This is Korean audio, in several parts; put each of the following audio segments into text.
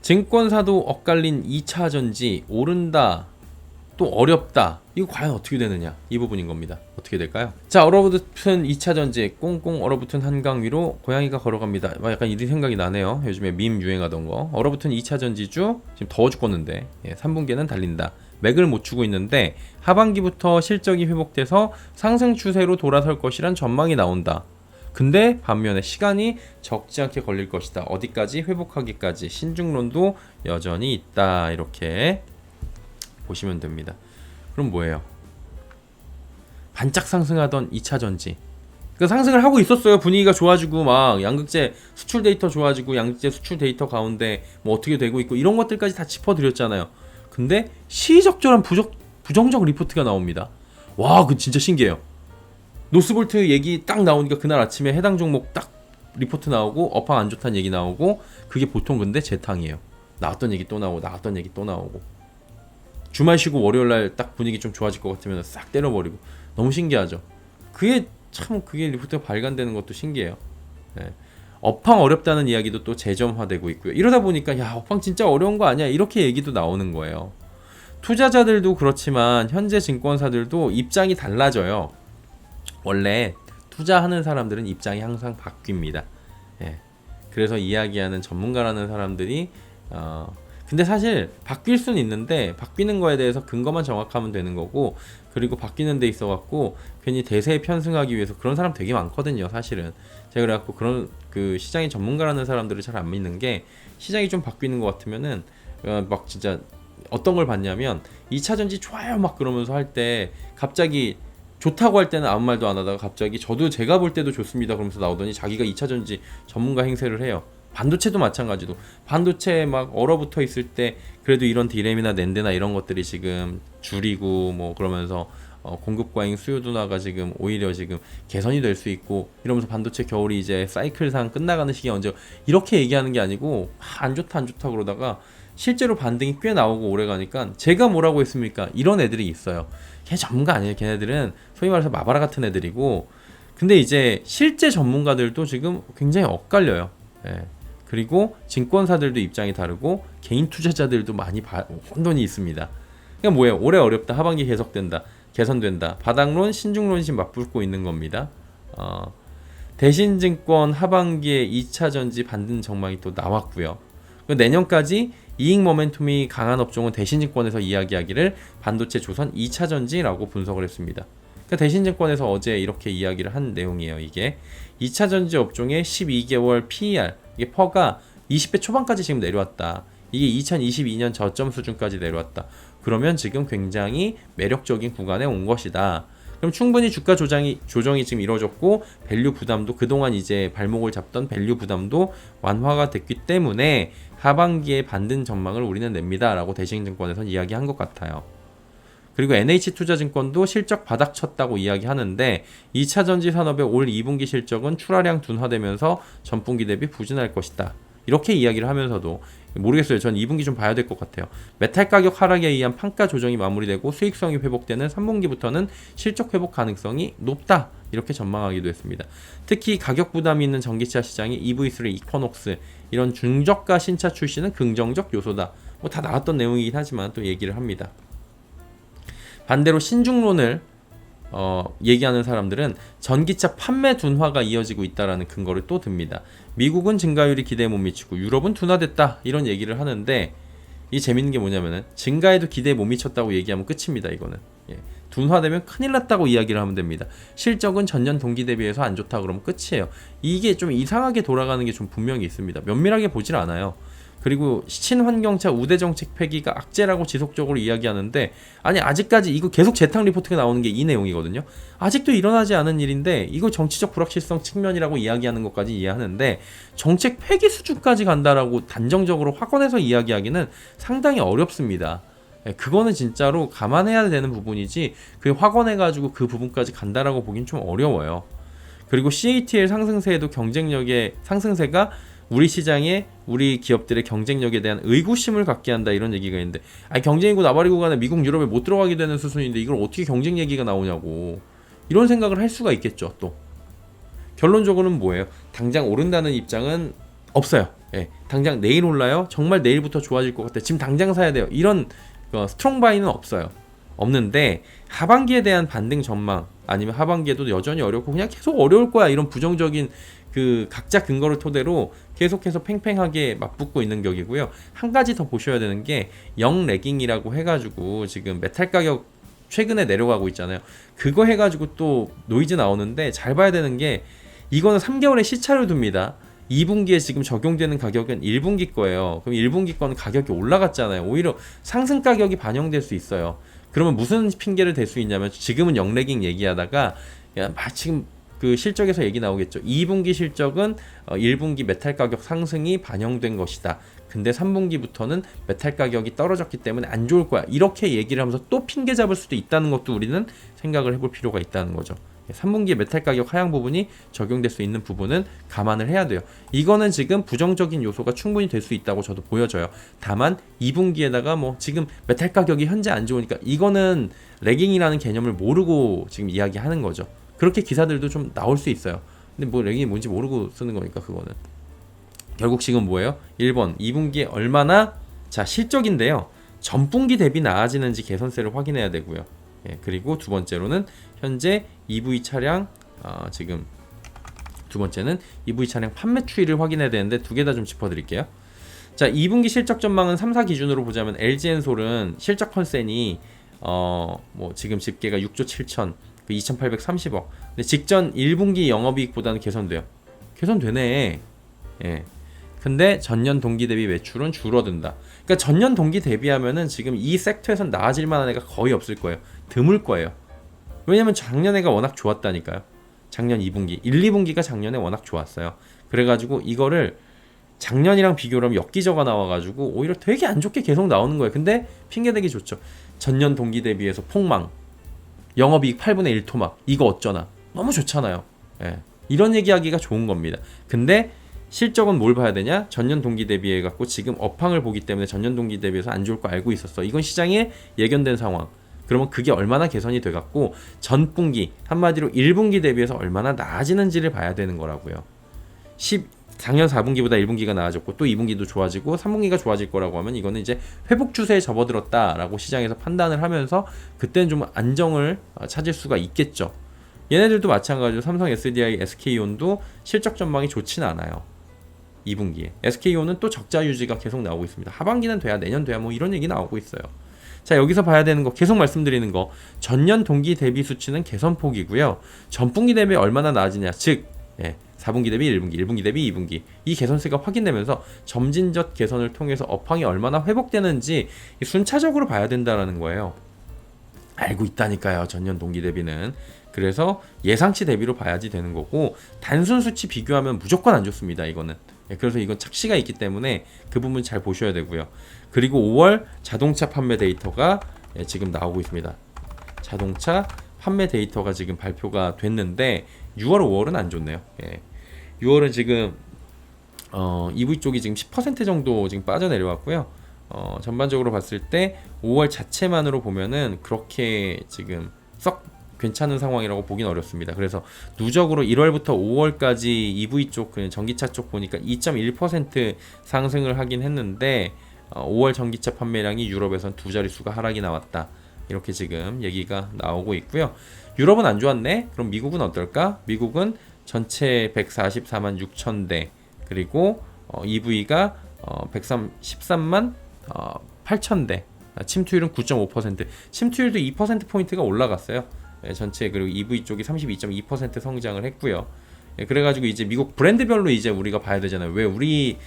증권사도 엇갈린 2차 전지 오른다 또 어렵다. 이거 과연 어떻게 되느냐 이 부분인 겁니다. 어떻게 될까요? 자, 얼어붙은 2차 전지 꽁꽁 얼어붙은 한강 위로 고양이가 걸어갑니다. 약간 이 생각이 나네요. 요즘에 밈 유행하던 거. 얼어붙은 2차 전지주 지금 더워 죽겠는데 3분기에는 달린다. 맥을 못 추고 있는데 하반기부터 실적이 회복돼서 상승 추세로 돌아설 것이란 전망이 나온다. 근데 반면에 시간이 적지 않게 걸릴 것이다. 어디까지? 회복하기까지. 신중론도 여전히 있다. 이렇게 보시면 됩니다. 그럼 뭐예요? 반짝 상승하던 2차 전지. 그 상승을 하고 있었어요. 분위기가 좋아지고 막 양극재 수출 데이터 좋아지고 양극재 수출 데이터 가운데 뭐 어떻게 되고 있고 이런 것들까지 다 짚어드렸잖아요. 근데 시의적절한 부정적 리포트가 나옵니다. 와, 그 진짜 신기해요. 노스볼트 얘기 딱 나오니까 그날 아침에 해당 종목 딱 리포트 나오고 업황 안 좋다는 얘기 나오고 그게 보통 근데 재탕이에요. 나왔던 얘기 또 나오고 나왔던 얘기 또 나오고 주말 쉬고 월요일날 딱 분위기 좀 좋아질 것 같으면 싹 때려버리고 너무 신기하죠. 그게 리포트가 발간되는 것도 신기해요. 네. 업황 어렵다는 이야기도 또 재점화되고 있고요. 이러다 보니까 야, 업황 진짜 어려운 거 아니야? 이렇게 얘기도 나오는 거예요. 투자자들도 그렇지만 현재 증권사들도 입장이 달라져요. 원래 투자하는 사람들은 입장이 항상 바뀝니다. 예. 그래서 이야기하는 전문가라는 사람들이 근데 사실 바뀔 수는 있는데 바뀌는 거에 대해서 근거만 정확하면 되는 거고 그리고 바뀌는 데 있어 갖고 괜히 대세에 편승하기 위해서 그런 사람 되게 많거든요. 사실은 제가 그래갖고 그런 그 시장의 전문가라는 사람들을 잘 안 믿는 게 시장이 좀 바뀌는 것 같으면은 막 진짜 어떤 걸 봤냐면 2차 전지 좋아요 막 그러면서 할 때 갑자기 좋다고 할 때는 아무 말도 안 하다가 갑자기 저도 제가 볼 때도 좋습니다 그러면서 나오더니 자기가 2차 전지 전문가 행세를 해요. 반도체도 마찬가지로 반도체 막 얼어붙어 있을 때 그래도 이런 디램이나 낸드나 이런 것들이 지금 줄이고 뭐 그러면서 공급 과잉 수요 둔화가 지금 오히려 지금 개선이 될 수 있고 이러면서 반도체 겨울이 이제 사이클상 끝나가는 시기 언제 이렇게 얘기하는 게 아니고 안 좋다 그러다가 실제로 반등이 꽤 나오고 오래 가니까 제가 뭐라고 했습니까? 이런 애들이 있어요. 걔 전문가 아니에요. 걔네들은 소위 말해서 마바라 같은 애들이고 근데 이제 실제 전문가들도 지금 굉장히 엇갈려요. 예. 그리고 증권사들도 입장이 다르고 개인 투자자들도 많이 혼돈이 있습니다. 그러니까 뭐예요? 올해 어렵다. 하반기 계속된다. 개선된다. 바닥론, 신중론이 맞붙고 있는 겁니다. 대신증권 하반기에 2차 전지 반등 전망이 또 나왔고요. 내년까지 이익 모멘텀이 강한 업종은 대신증권에서 이야기하기를 반도체 조선 2차 전지라고 분석을 했습니다. 그러니까 대신증권에서 어제 이렇게 이야기를 한 내용이에요. 이게 2차 전지 업종의 12개월 PER 이게 퍼가 20배 초반까지 지금 내려왔다. 이게 2022년 저점 수준까지 내려왔다. 그러면 지금 굉장히 매력적인 구간에 온 것이다. 그럼 충분히 주가 조정이 지금 이루어졌고 밸류 부담도 그동안 이제 발목을 잡던 밸류 부담도 완화가 됐기 때문에 하반기에 반등 전망을 우리는 냅니다. 라고 대신증권에서는 이야기한 것 같아요. 그리고 NH투자증권도 실적 바닥 쳤다고 이야기하는데 2차 전지 산업의 올 2분기 실적은 출하량 둔화되면서 전분기 대비 부진할 것이다. 이렇게 이야기를 하면서도 모르겠어요. 전 2분기 좀 봐야 될 것 같아요. 메탈 가격 하락에 의한 판가 조정이 마무리되고 수익성이 회복되는 3분기부터는 실적 회복 가능성이 높다. 이렇게 전망하기도 했습니다. 특히 가격 부담이 있는 전기차 시장이 EV3 이쿼녹스 이런 중저가 신차 출시는 긍정적 요소다. 뭐 다 나왔던 내용이긴 하지만 또 얘기를 합니다. 반대로 신중론을 얘기하는 사람들은 전기차 판매 둔화가 이어지고 있다라는 근거를 또 듭니다. 미국은 증가율이 기대에 못 미치고 유럽은 둔화됐다 이런 얘기를 하는데 이 재밌는 게 뭐냐면은 증가에도 기대에 못 미쳤다고 얘기하면 끝입니다. 이거는 둔화되면 큰일 났다고 이야기를 하면 됩니다. 실적은 전년 동기 대비해서 안 좋다 그러면 끝이에요. 이게 좀 이상하게 돌아가는 게 좀 분명히 있습니다. 면밀하게 보질 않아요. 그리고 친환경차 우대정책 폐기가 악재라고 지속적으로 이야기하는데 아니 아직까지 이거 계속 재탕 리포트가 나오는 게 이 내용이거든요. 아직도 일어나지 않은 일인데 이거 정치적 불확실성 측면이라고 이야기하는 것까지 이해하는데 정책 폐기 수준까지 간다라고 단정적으로 확언해서 이야기하기는 상당히 어렵습니다. 그거는 진짜로 감안해야 되는 부분이지 그 확언해가지고 그 부분까지 간다라고 보긴 좀 어려워요. 그리고 CATL 상승세에도 경쟁력의 상승세가 우리 시장에 우리 기업들의 경쟁력에 대한 의구심을 갖게 한다 이런 얘기가 있는데 아니 경쟁이고 나발이고 간에 미국 유럽에 못 들어가게 되는 수순인데 이걸 어떻게 경쟁 얘기가 나오냐고 이런 생각을 할 수가 있겠죠. 또 결론적으로는 뭐예요? 당장 오른다는 입장은 없어요. 예, 당장 내일 올라요? 정말 내일부터 좋아질 것 같아. 지금 당장 사야 돼요. 이런 스트롱 바이는 없어요. 없는데 하반기에 대한 반등 전망 아니면 하반기에도 여전히 어렵고 그냥 계속 어려울 거야. 이런 부정적인 그 각자 근거를 토대로 계속해서 팽팽하게 맞붙고 있는 격이고요. 한 가지 더 보셔야 되는 게 영레깅이라고 해가지고 지금 메탈 가격 최근에 내려가고 있잖아요. 그거 해가지고 또 노이즈 나오는데 잘 봐야 되는 게 이거는 3개월의 시차를 둡니다. 2분기에 지금 적용되는 가격은 1분기 거예요. 그럼 1분기 거는 가격이 올라갔잖아요. 오히려 상승 가격이 반영될 수 있어요. 그러면 무슨 핑계를 댈 수 있냐면 지금은 영레깅 얘기하다가 지금 그 실적에서 얘기 나오겠죠. 2분기 실적은 1분기 메탈 가격 상승이 반영된 것이다. 근데 3분기부터는 메탈 가격이 떨어졌기 때문에 안 좋을 거야. 이렇게 얘기를 하면서 또 핑계 잡을 수도 있다는 것도 우리는 생각을 해볼 필요가 있다는 거죠. 3분기 메탈 가격 하향 부분이 적용될 수 있는 부분은 감안을 해야 돼요. 이거는 지금 부정적인 요소가 충분히 될 수 있다고 저도 보여져요. 다만 2분기에다가 뭐 지금 메탈 가격이 현재 안 좋으니까 이거는 레깅이라는 개념을 모르고 지금 이야기하는 거죠. 그렇게 기사들도 좀 나올 수 있어요. 근데 뭐 레깅이 뭔지 모르고 쓰는 거니까 그거는. 결국 지금 뭐예요? 1번 2분기에 얼마나 자 실적인데요. 전분기 대비 나아지는지 개선세를 확인해야 되고요. 예, 그리고 두 번째로는 현재 EV 차량 지금 두 번째는 EV 차량 판매 추이를 확인해야 되는데 두 개 다 좀 짚어드릴게요. 자 2분기 실적 전망은 3사 기준으로 보자면 LG엔솔은 실적 컨센이 뭐 지금 집계가 6조 7천 2,830억. 근데 직전 1분기 영업이익보다는 개선돼요. 개선되네. 예. 근데 전년 동기 대비 매출은 줄어든다. 그러니까 전년 동기 대비하면은 지금 이 섹터에선 나아질 만한 애가 거의 없을 거예요. 드물 거예요. 왜냐면 작년에가 워낙 좋았다니까요. 작년 2분기, 1, 2분기가 작년에 워낙 좋았어요. 그래가지고 이거를 작년이랑 비교를 하면 엽기저가 나와가지고 오히려 되게 안 좋게 계속 나오는 거예요. 근데 핑계대기 좋죠. 전년 동기 대비해서 폭망, 영업이익 8분의 1 토막, 이거 어쩌나. 너무 좋잖아요. 예. 이런 얘기하기가 좋은 겁니다. 근데 실적은 뭘 봐야 되냐? 전년 동기 대비해 갖고 지금 업황을 보기 때문에 전년 동기 대비해서 안 좋을 거 알고 있었어. 이건 시장에 예견된 상황. 그러면 그게 얼마나 개선이 돼 갖고 전분기 한마디로 1분기 대비해서 얼마나 나아지는지를 봐야 되는 거라고요. 작년 4분기보다 1분기가 나아졌고 또 2분기도 좋아지고 3분기가 좋아질 거라고 하면 이거는 이제 회복 추세에 접어들었다라고 시장에서 판단을 하면서 그때는 좀 안정을 찾을 수가 있겠죠. 얘네들도 마찬가지로 삼성 SDI, SK온도 실적 전망이 좋지는 않아요. 2분기에. SK온은 또 적자 유지가 계속 나오고 있습니다. 하반기는 돼야 내년 돼야 뭐 이런 얘기 나오고 있어요. 자 여기서 봐야 되는 거 계속 말씀드리는 거 전년 동기 대비 수치는 개선폭이고요. 전분기 대비 얼마나 나아지냐 즉 4분기 대비 1분기, 1분기 대비 2분기 이 개선세가 확인되면서 점진적 개선을 통해서 업황이 얼마나 회복되는지 순차적으로 봐야 된다는 거예요. 알고 있다니까요. 전년 동기 대비는. 그래서 예상치 대비로 봐야지 되는 거고 단순 수치 비교하면 무조건 안 좋습니다. 이거는. 그래서 이건 착시가 있기 때문에 그 부분 잘 보셔야 되고요. 그리고 5월 자동차 판매 데이터가 지금 나오고 있습니다. 자동차 판매 데이터가 지금 발표가 됐는데 6월, 5월은 안 좋네요. 6월은 지금 EV 쪽이 지금 10% 정도 지금 빠져내려왔고요. 전반적으로 봤을 때 5월 자체만으로 보면은 그렇게 지금 썩 괜찮은 상황이라고 보긴 어렵습니다. 그래서 누적으로 1월부터 5월까지 EV 쪽, 그냥 전기차 쪽 보니까 2.1% 상승을 하긴 했는데 5월 전기차 판매량이 유럽에선 두 자릿수가 하락이 나왔다. 이렇게 지금 얘기가 나오고 있고요. 유럽은 안 좋았네? 그럼 미국은 어떨까? 미국은 전체 144만 6천 대 그리고 EV가 113만 8천 대 침투율은 9.5% 침투율도 2%포인트가 올라갔어요. 전체 그리고 EV 쪽이 32.2% 성장을 했고요. 그래가지고 이제 미국 브랜드별로 이제 우리가 봐야 되잖아요. 왜 우리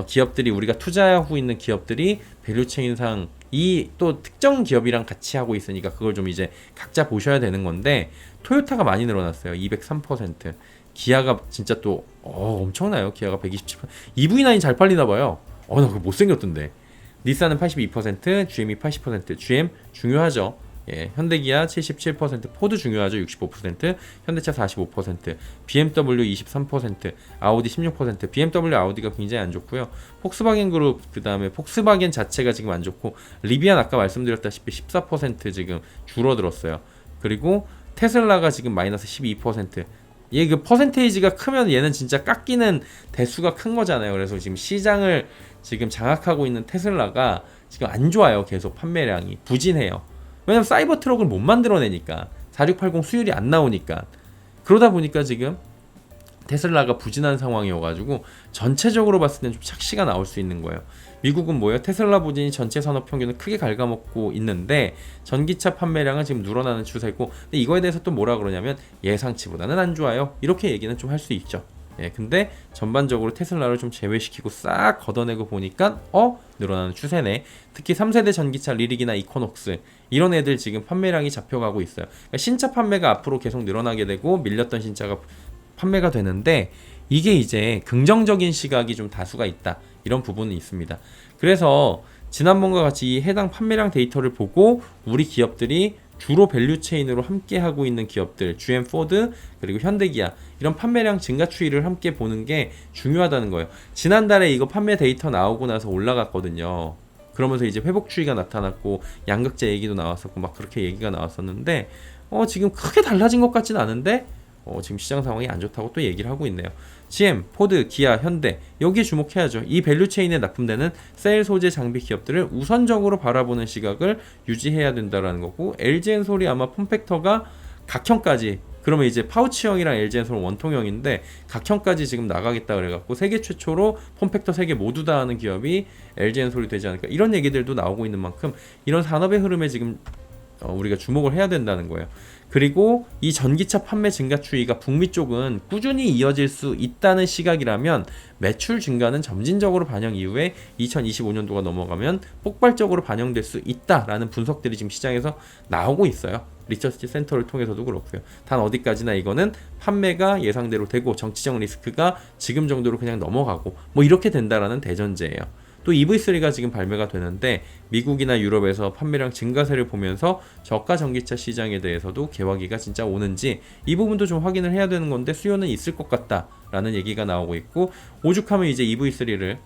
기업들이 우리가 투자하고 있는 기업들이 밸류체인상 이 또 특정 기업이랑 같이 하고 있으니까 그걸 좀 이제 각자 보셔야 되는 건데 토요타가 많이 늘어났어요. 203%. 기아가 진짜 또 엄청나요. 기아가 127%. EV9 잘 팔리나 봐요. 나 그거 못생겼던데. 닛산은 82%, GM이 80%. GM 중요하죠. 현대기아 77%, 포드 중요하죠. 65%, 현대차 45%, BMW 23%, 아우디 16%. BMW, 아우디가 굉장히 안 좋고요. 폭스바겐 그룹 그다음에 폭스바겐 자체가 지금 안 좋고 리비안 아까 말씀드렸다시피 14% 지금 줄어들었어요. 그리고 테슬라가 지금 마이너스 12%. 얘 그 퍼센테이지가 크면 얘는 진짜 깎이는 대수가 큰 거잖아요. 그래서 지금 시장을 지금 장악하고 있는 테슬라가 지금 안 좋아요. 계속 판매량이 부진해요. 왜냐면 사이버 트럭을 못 만들어내니까 4680 수율이 안 나오니까. 그러다 보니까 지금 테슬라가 부진한 상황이어가지고 전체적으로 봤을 때는 좀 착시가 나올 수 있는 거예요. 미국은 뭐예요? 테슬라 부진이 전체 산업 평균을 크게 갉아먹고 있는데 전기차 판매량은 지금 늘어나는 추세고, 근데 이거에 대해서 또 뭐라 그러냐면 예상치보다는 안 좋아요. 이렇게 얘기는 좀 할 수 있죠. 예, 근데 전반적으로 테슬라를 좀 제외시키고 싹 걷어내고 보니까 늘어나는 추세네. 특히 3세대 전기차 리릭이나 이코녹스 이런 애들 지금 판매량이 잡혀가고 있어요. 그러니까 신차 판매가 앞으로 계속 늘어나게 되고 밀렸던 신차가 판매가 되는데 이게 이제 긍정적인 시각이 좀 다수가 있다. 이런 부분이 있습니다. 그래서 지난번과 같이 이 해당 판매량 데이터를 보고 우리 기업들이 주로 밸류체인으로 함께 하고 있는 기업들, GM 포드 그리고 현대기아 이런 판매량 증가 추이를 함께 보는 게 중요하다는 거예요. 지난달에 이거 판매 데이터 나오고 나서 올라갔거든요. 그러면서 이제 회복 추이가 나타났고 양극재 얘기도 나왔었고 막 그렇게 얘기가 나왔었는데 지금 크게 달라진 것 같지는 않은데 지금 시장 상황이 안 좋다고 또 얘기를 하고 있네요. GM, 포드, 기아, 현대 여기에 주목해야죠. 이 밸류체인에 납품되는 셀 소재 장비 기업들을 우선적으로 바라보는 시각을 유지해야 된다라는 거고, LG엔솔이 아마 폼팩터가 각형까지, 그러면 이제 파우치형이랑 LG엔솔 원통형인데 각형까지 지금 나가겠다 그래갖고 세계 최초로 폼팩터 3개 모두 다 하는 기업이 LG엔솔이 되지 않을까, 이런 얘기들도 나오고 있는 만큼 이런 산업의 흐름에 지금 우리가 주목을 해야 된다는 거예요. 그리고 이 전기차 판매 증가 추이가 북미 쪽은 꾸준히 이어질 수 있다는 시각이라면 매출 증가는 점진적으로 반영 이후에 2025년도가 넘어가면 폭발적으로 반영될 수 있다라는 분석들이 지금 시장에서 나오고 있어요. 리서치 센터를 통해서도 그렇고요. 단 어디까지나 이거는 판매가 예상대로 되고 정치적 리스크가 지금 정도로 그냥 넘어가고 뭐 이렇게 된다라는 대전제예요. 또 EV3가 지금 발매가 되는데 미국이나 유럽에서 판매량 증가세를 보면서 저가 전기차 시장에 대해서도 개화기가 진짜 오는지 이 부분도 좀 확인을 해야 되는 건데 수요는 있을 것 같다라는 얘기가 나오고 있고, 오죽하면 이제 EV3를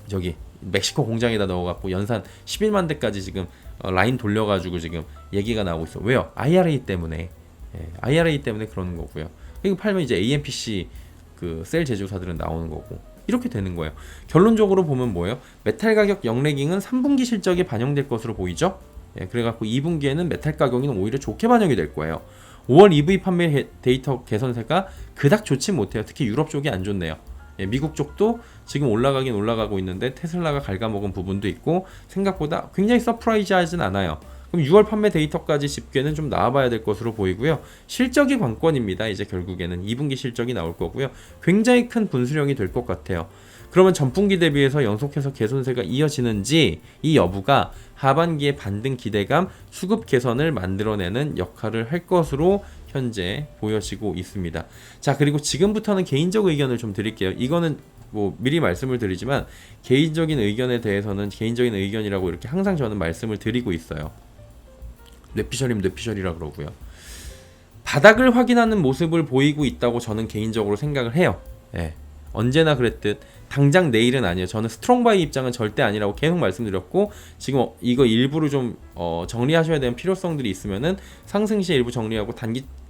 저기 멕시코 공장에다 넣어갖고 연산 11만 대까지 지금 라인 돌려가지고 지금 얘기가 나오고 있어. 왜요? IRA 때문에. IRA 때문에 그러는 거고요. 이거 팔면 이제 AMPC 그 셀 제조사들은 나오는 거고. 이렇게 되는 거예요. 결론적으로 보면 뭐예요? 메탈 가격 역레깅은 3분기 실적에 반영될 것으로 보이죠? 그래갖고 2분기에는 메탈 가격이 오히려 좋게 반영이 될 거예요. 5월 EV 판매 데이터 개선세가 그닥 좋지 못해요. 특히 유럽 쪽이 안 좋네요. 미국 쪽도 지금 올라가긴 올라가고 있는데 테슬라가 갉아먹은 부분도 있고 생각보다 굉장히 서프라이즈하진 않아요. 그럼 6월 판매 데이터까지 집계는 좀 나와봐야 될 것으로 보이고요. 실적이 관건입니다. 이제 결국에는 2분기 실적이 나올 거고요. 굉장히 큰 분수령이 될 것 같아요. 그러면 전분기 대비해서 연속해서 개선세가 이어지는지 이 여부가 하반기의 반등 기대감, 수급 개선을 만들어내는 역할을 할 것으로 현재 보여지고 있습니다. 자, 그리고 지금부터는 개인적 의견을 좀 드릴게요. 이거는 뭐 미리 말씀을 드리지만 개인적인 의견에 대해서는 개인적인 의견이라고 이렇게 항상 저는 말씀을 드리고 있어요. 뇌피셜이면 뇌피셜이라 그러고요. 바닥을 확인하는 모습을 보이고 있다고 저는 개인적으로 생각을 해요. 언제나 그랬듯 당장 내일은 아니에요. 저는 스트롱바이 입장은 절대 아니라고 계속 말씀드렸고, 지금 이거 일부를 좀 정리하셔야 되는 필요성들이 있으면은 상승 시에 일부 정리하고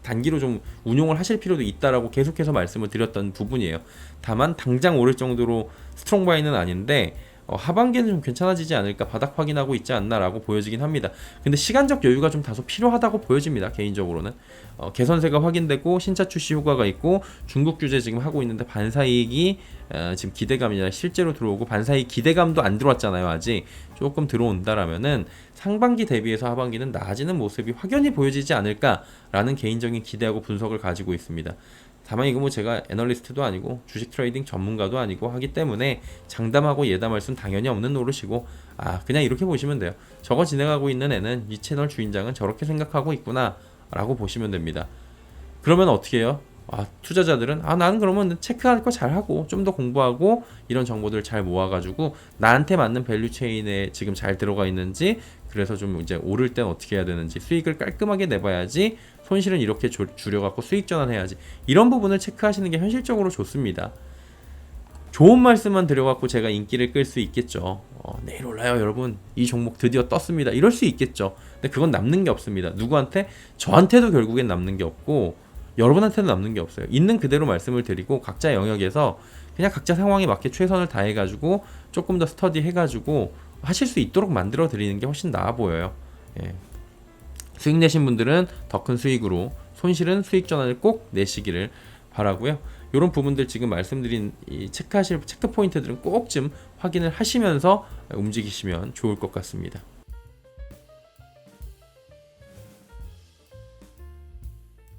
단기로 좀 운용을 하실 필요도 있다라고 계속해서 말씀을 드렸던 부분이에요. 다만 당장 오를 정도로 스트롱바이는 아닌데 하반기에는 좀 괜찮아지지 않을까, 바닥 확인하고 있지 않나라고 보여지긴 합니다. 근데 시간적 여유가 좀 다소 필요하다고 보여집니다. 개인적으로는 개선세가 확인되고 신차 출시 효과가 있고 중국 규제 지금 하고 있는데 반사이익이 지금 기대감이 아니라 실제로 들어오고, 반사이익 기대감도 안 들어왔잖아요. 아직 조금 들어온다라면은 상반기 대비해서 하반기는 나아지는 모습이 확연히 보여지지 않을까라는 개인적인 기대하고 분석을 가지고 있습니다. 다만 이거 뭐 제가 애널리스트도 아니고 주식 트레이딩 전문가도 아니고 하기 때문에 장담하고 예담할 수는 당연히 없는 노릇이고, 그냥 이렇게 보시면 돼요. 저거 진행하고 있는 애는 이 채널 주인장은 저렇게 생각하고 있구나 라고 보시면 됩니다. 그러면 어떻게 해요? 투자자들은 나는 그러면 체크할 거 잘하고 좀 더 공부하고 이런 정보들을 잘 모아가지고 나한테 맞는 밸류 체인에 지금 잘 들어가 있는지, 그래서 좀 이제 오를 땐 어떻게 해야 되는지, 수익을 깔끔하게 내봐야지, 손실은 이렇게 줄여갖고 수익 전환해야지, 이런 부분을 체크하시는 게 현실적으로 좋습니다. 좋은 말씀만 드려갖고 제가 인기를 끌 수 있겠죠. 내일 올라요 여러분, 이 종목 드디어 떴습니다, 이럴 수 있겠죠. 근데 그건 남는 게 없습니다. 누구한테? 저한테도 결국엔 남는 게 없고, 여러분한테는 남는 게 없어요. 있는 그대로 말씀을 드리고 각자 영역에서 그냥 각자 상황에 맞게 최선을 다해가지고 조금 더 스터디 해가지고 하실 수 있도록 만들어 드리는 게 훨씬 나아 보여요. 예. 수익 내신 분들은 더 큰 수익으로, 손실은 수익 전환을 꼭 내시기를 바라고요. 이런 부분들 지금 말씀드린 이 체크 포인트들은 꼭 좀 확인을 하시면서 움직이시면 좋을 것 같습니다.